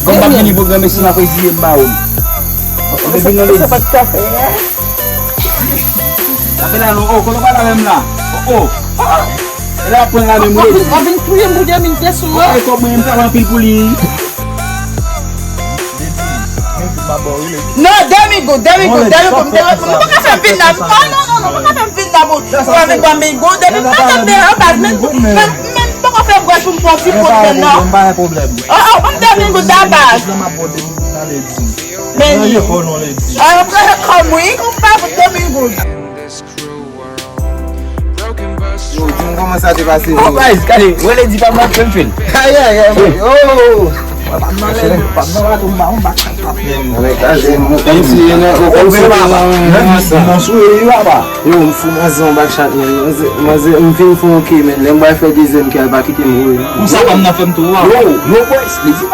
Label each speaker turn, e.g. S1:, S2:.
S1: Kung bakit hindi po gamit sila ko isiyang baon.
S2: Sa pagkafe.
S1: Tapi lang, kung ka namin na. Wala po nga namin muli.
S2: Abing kuya mo dyan, mintas mo.
S1: Ito mo yung mga pilpuli.
S2: No, demi-go. Makakasampin na. No, makakasampin na mo. Demi-go. Makakasampin kung posi po dyan, no? Oo, kung demi-go dapat. Meni. Ayaw ka kamuin kung bakit demi-go.
S3: Yung komansa di pasti.
S1: Oh guys, kali, wala di pa mga film.
S3: Kaya. Oh. Yo, mfumazão baixado, mas eu vim com o que, man? Lembra foi dizendo que ia bater de novo.
S1: Kung saan na film to?
S3: No boys, please.